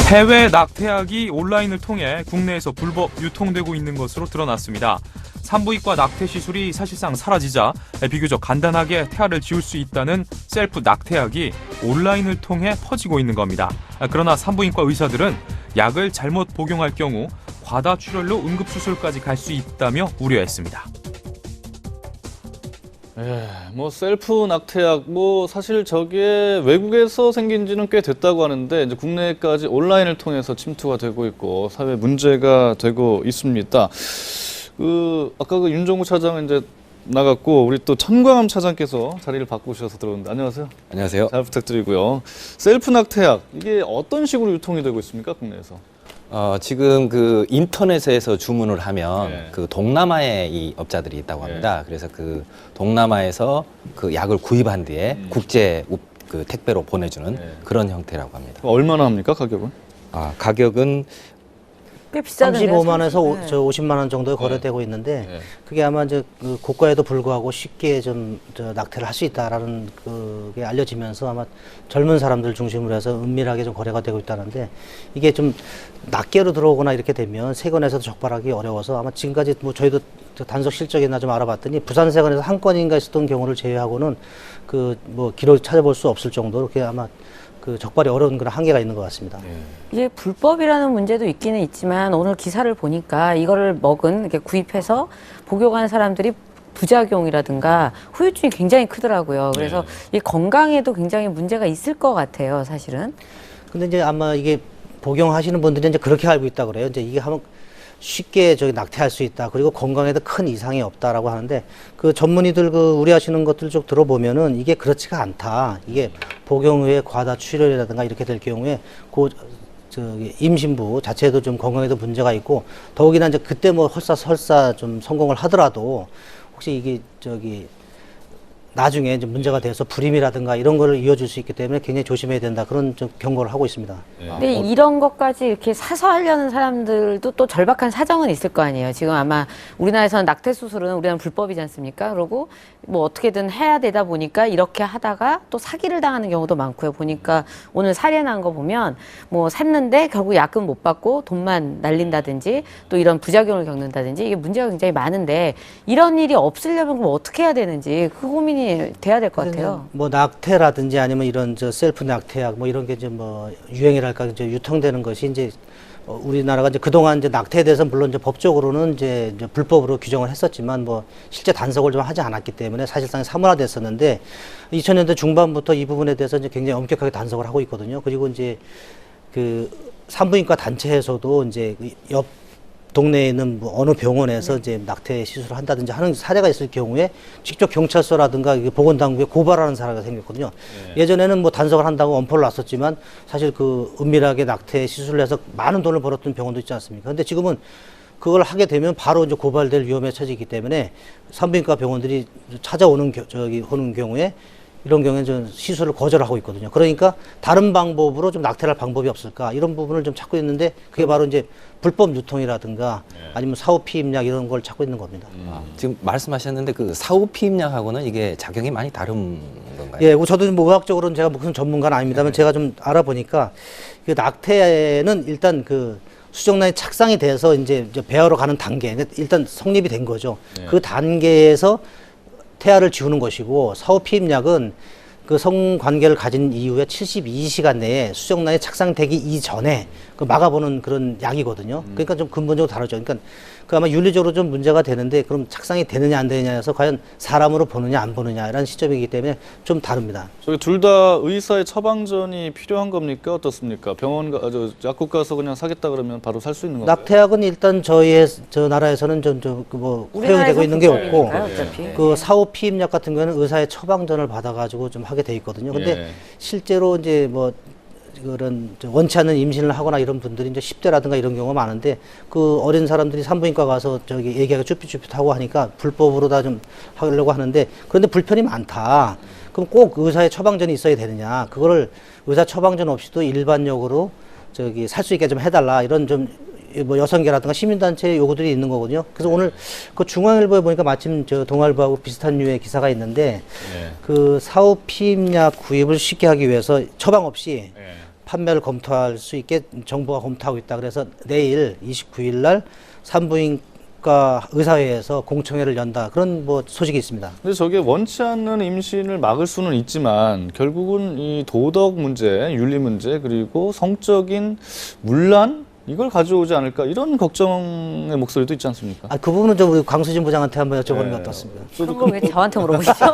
해외 낙태약이 온라인을 통해 국내에서 불법 유통되고 있는 것으로 드러났습니다. 산부인과 낙태 시술이 사실상 사라지자 비교적 간단하게 태아를 지울 수 있다는 셀프 낙태약이 온라인을 통해 퍼지고 있는 겁니다. 그러나 산부인과 의사들은 약을 잘못 복용할 경우 과다 출혈로 응급수술까지 갈 수 있다며 우려했습니다. 뭐 셀프 낙태약 사실 저게 외국에서 생긴 지는 꽤 됐다고 하는데 이제 국내까지 온라인을 통해서 침투가 되고 있고 사회 문제가 되고 있습니다. 아까 윤종구 차장은 이제 나갔고 우리 또 천광함 차장께서 자리를 바꾸셔서 들어오는데 안녕하세요. 안녕하세요. 잘 부탁드리고요. 셀프 낙태약 이게 어떤 식으로 유통이 되고 있습니까, 국내에서? 지금 인터넷에서 주문을 하면 동남아에 이 업자들이 있다고 합니다. 그래서 동남아에서 약을 구입한 뒤에 국제 택배로 보내주는 그런 형태라고 합니다. 얼마나 합니까, 가격은? 가격은 꽤 비싸던데요. 35만 원에서 50만 원 정도에 거래되고 있는데 그게 아마 이제 고가에도 불구하고 쉽게 좀 낙태를 할 수 있다라는 그게 알려지면서 아마 젊은 사람들 중심으로 해서 은밀하게 좀 거래가 되고 있다는데 이게 좀 낱개로 들어오거나 이렇게 되면 세관에서도 적발하기 어려워서 아마 지금까지 저희도 단속 실적이나 좀 알아봤더니 부산 세관에서 한 건인가 있었던 경우를 제외하고는 기록 찾아볼 수 없을 정도로 그게 아마 적발이 어려운 그런 한계가 있는 것 같습니다. 이게 불법이라는 문제도 있기는 있지만 오늘 기사를 보니까 이거를 이렇게 구입해서 복용한 사람들이 부작용이라든가 후유증이 굉장히 크더라고요. 그래서 이 건강에도 굉장히 문제가 있을 것 같아요, 사실은. 근데 이제 아마 이게 복용하시는 분들이 이제 그렇게 알고 있다 그래요. 이제 이게 하면 쉽게 낙태할 수 있다. 그리고 건강에도 큰 이상이 없다라고 하는데 전문의들 우려하시는 것들 쭉 들어보면은 이게 그렇지가 않다. 이게 복용 후에 과다 출혈이라든가 이렇게 될 경우에 임신부 자체에도 좀 건강에도 문제가 있고 더욱이나 이제 그때 설사 좀 성공을 하더라도 혹시 이게 나중에 이제 문제가 돼서 불임이라든가 이런 거를 이어줄 수 있기 때문에 굉장히 조심해야 된다. 그런 좀 경고를 하고 있습니다. 근데 이런 것까지 이렇게 사서 하려는 사람들도 또 절박한 사정은 있을 거 아니에요. 지금 아마 우리나라에서는 낙태 수술은 우리나라는 불법이지 않습니까? 그러고 어떻게든 해야 되다 보니까 이렇게 하다가 또 사기를 당하는 경우도 많고요. 보니까 오늘 사례 난 거 보면 샀는데 결국 약금 못 받고 돈만 날린다든지 또 이런 부작용을 겪는다든지 이게 문제가 굉장히 많은데 이런 일이 없으려면 그럼 어떻게 해야 되는지 그 고민이 돼야 될 것 같아요. 낙태라든지 아니면 이런 셀프 낙태약 이런 게 이제 유행이랄까 이제 유통되는 것이 이제 우리나라가 이제 그동안 이제 낙태에 대해서 물론 이제 법적으로는 이제 불법으로 규정을 했었지만 실제 단속을 좀 하지 않았기 때문에 사실상 사문화됐었는데 2000년대 중반부터 이 부분에 대해서 이제 굉장히 엄격하게 단속을 하고 있거든요. 그리고 이제 산부인과 단체에서도 이제 옆 동네에 있는 어느 병원에서 이제 낙태 시술을 한다든지 하는 사례가 있을 경우에 직접 경찰서라든가 보건당국에 고발하는 사례가 생겼거든요. 예전에는 단속을 한다고 엄포를 놨었지만 사실 은밀하게 낙태 시술을 해서 많은 돈을 벌었던 병원도 있지 않습니까? 근데 지금은 그걸 하게 되면 바로 이제 고발될 위험에 처지기 때문에 산부인과 병원들이 찾아오는 오는 경우에 이런 경우에는 좀 시술을 거절하고 있거든요. 그러니까 다른 방법으로 좀 낙태할 방법이 없을까 이런 부분을 좀 찾고 있는데 그게 바로 이제 불법 유통이라든가 아니면 사후 피임약 이런 걸 찾고 있는 겁니다. 지금 말씀하셨는데 사후 피임약하고는 이게 작용이 많이 다른 건가요? 예, 저도 의학적으로는 제가 무슨 전문가는 아닙니다만 제가 좀 알아보니까 낙태는 일단 수정란이 착상이 돼서 이제 배아로 가는 단계 일단 성립이 된 거죠. 그 단계에서 태아를 지우는 것이고 사후 피임약은 성관계를 가진 이후에 72시간 내에 수정란이 착상되기 이전에 막아보는 그런 약이거든요. 그러니까 좀 근본적으로 다르죠. 그러니까 아마 윤리적으로 좀 문제가 되는데 그럼 착상이 되느냐 안 되느냐에서 과연 사람으로 보느냐 안 보느냐라는 시점이기 때문에 좀 다릅니다. 저기 둘 다 의사의 처방전이 필요한 겁니까? 어떻습니까? 약국 가서 그냥 사겠다 그러면 바로 살 수 있는 건가요? 낙태약은 일단 저 나라에서는 허용되고 있는 게 없고 사후 피임약 같은 경우는 의사의 처방전을 받아가지고 좀 하게 돼 있거든요. 근데 실제로 이제 그런 원치 않는 임신을 하거나 이런 분들이 이제 10대라든가 이런 경우가 많은데 어린 사람들이 산부인과 가서 얘기하기가 쭈삣쭈삣하고 하니까 불법으로 다 좀 하려고 하는데 그런데 불편이 많다. 그럼 꼭 의사의 처방전이 있어야 되느냐? 그거를 의사 처방전 없이도 일반적으로 살 수 있게 좀 해달라 이런 좀 여성계라든가 시민단체 요구들이 있는 거거든요. 그래서 오늘 중앙일보에 보니까 마침 동아일보하고 비슷한 류의 기사가 있는데 사후 피임약 구입을 쉽게 하기 위해서 처방 없이 판매를 검토할 수 있게 정부가 검토하고 있다. 그래서 내일 29일 날 산부인과 의사회에서 공청회를 연다. 그런 뭐 소식이 있습니다. 근데 저게 원치 않는 임신을 막을 수는 있지만 결국은 이 도덕 문제, 윤리 문제 그리고 성적인 문란 이걸 가져오지 않을까 이런 걱정의 목소리도 있지 않습니까? 그 부분은 좀 우리 광수진 부장한테 한번 여쭤보는 네. 게 어떻습니까? 그런 걸 왜 저한테 물어보시죠?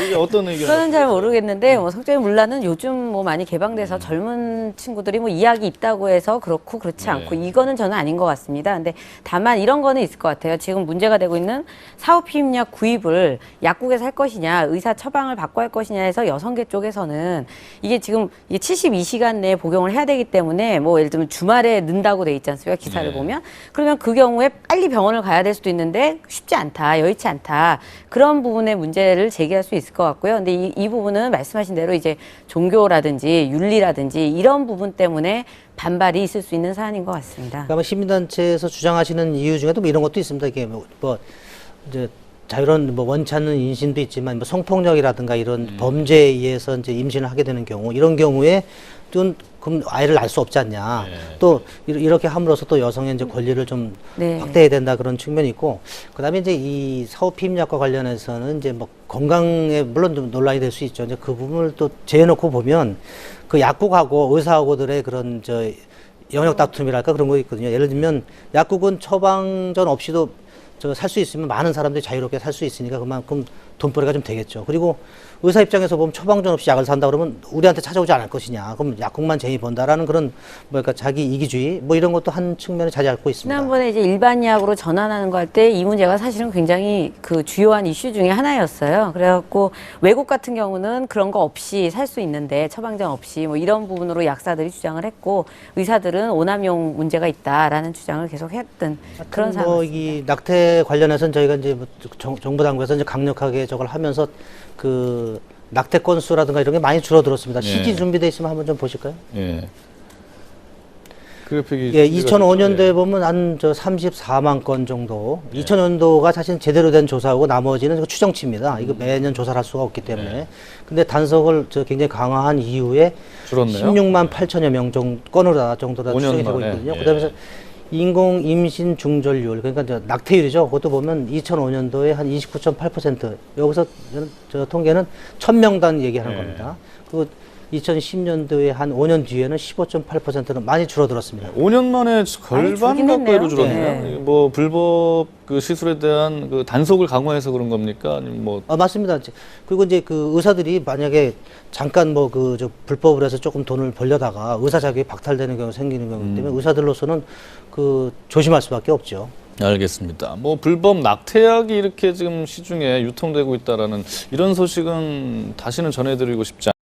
이게 어떤 의견? 저는 잘 모르겠는데 뭐 성적인 문란은 요즘 뭐 많이 개방돼서 젊은 친구들이 뭐 이야기 있다고 해서 그렇고 그렇지 않고 이거는 저는 아닌 것 같습니다. 근데 다만 이런 거는 있을 것 같아요. 지금 문제가 되고 있는 사후피임약 구입을 약국에서 할 것이냐, 의사 처방을 받고 할 것이냐 해서 여성계 쪽에서는 이게 지금 이게 72시간 내에 복용을 해야 되기 때문에 뭐 예를 들면 주말에 는다고 돼 있지 않습니까? 기사를 보면. 그러면 그 경우에 빨리 병원을 가야 될 수도 있는데 쉽지 않다, 여의치 않다. 그런 부분의 문제를 제기할 수 있을 것 같고요. 근데 이 부분은 말씀하신 대로 이제 종교라든지 윤리라든지 이런 부분 때문에 반발이 있을 수 있는 사안인 것 같습니다. 그러니까 시민단체에서 주장하시는 이유 중에도 뭐 이런 것도 있습니다. 이게 뭐 이제 자유로운 뭐 원치 않는 임신도 있지만 뭐 성폭력이라든가 이런 범죄에 의해서 이제 임신을 하게 되는 경우 이런 경우에 또 그럼 아이를 낳을 수 없지 않냐. 또 이렇게 함으로써 또 여성의 이제 권리를 좀 확대해야 된다 그런 측면이 있고 그다음에 이제 이 사후피임약과 관련해서는 이제 뭐 건강에 물론 좀 논란이 될 수 있죠. 이제 그 부분을 또 재해놓고 보면 그 약국하고 의사하고들의 그런 영역 다툼이랄까 그런 거 있거든요. 예를 들면 약국은 처방전 없이도 살 수 있으면 많은 사람들이 자유롭게 살 수 있으니까 그만큼 돈벌이가 좀 되겠죠. 그리고 의사 입장에서 보면 처방전 없이 약을 산다 그러면 우리한테 찾아오지 않을 것이냐. 그럼 약국만 재미 번다라는 그런 뭐랄까 자기 이기주의 뭐 이런 것도 한 측면에 자리 잡고 있습니다. 지난번에 이제 일반 약으로 전환하는 거 할 때 이 문제가 사실은 굉장히 그 주요한 이슈 중에 하나였어요. 그래갖고 외국 같은 경우는 그런 거 없이 살 수 있는데 처방전 없이 뭐 이런 부분으로 약사들이 주장을 했고 의사들은 오남용 문제가 있다라는 주장을 계속 했던 그런 상황. 이 낙태 관련해서는 저희가 이제 뭐 정부 당국에서 이제 강력하게 저걸 하면서 그 낙태 건수라든가 이런 게 많이 줄어들었습니다. CG 준비돼 있으면 한번 좀 보실까요? 예. 그래픽이 2005년도에 보면 한 34만 건 정도. 2000년도가 사실 제대로 된 조사하고 나머지는 추정치입니다. 이거 매년 조사를 할 수가 없기 때문에. 근데 단속을 굉장히 강화한 이후에 줄었네요. 16만 8천여 명 건으로 정도가 5년 추정이 되고 만에. 있거든요. 그다음에 인공 임신 중절률 그러니까 이제 낙태율이죠. 그것도 보면 2005년도에 한 29.8%. 여기서 저 통계는 1000명단 얘기하는 겁니다. 그리고 2010년도에 한 5년 뒤에는 15.8%는 많이 줄어들었습니다. 5년 만에 절반 줄긴 가까이로 했네요. 줄었네요. 네. 뭐 불법 그 시술에 대한 그 단속을 강화해서 그런 겁니까? 아니면 뭐 맞습니다. 그리고 이제 그 의사들이 만약에 잠깐 뭐 저 불법으로 해서 조금 돈을 벌려다가 의사 자격이 박탈되는 경우 생기는 경우이기 때문에 의사들로서는 그 조심할 수밖에 없죠. 알겠습니다. 뭐 불법 낙태약이 이렇게 지금 시중에 유통되고 있다라는 이런 소식은 다시는 전해드리고 싶지 않습니다.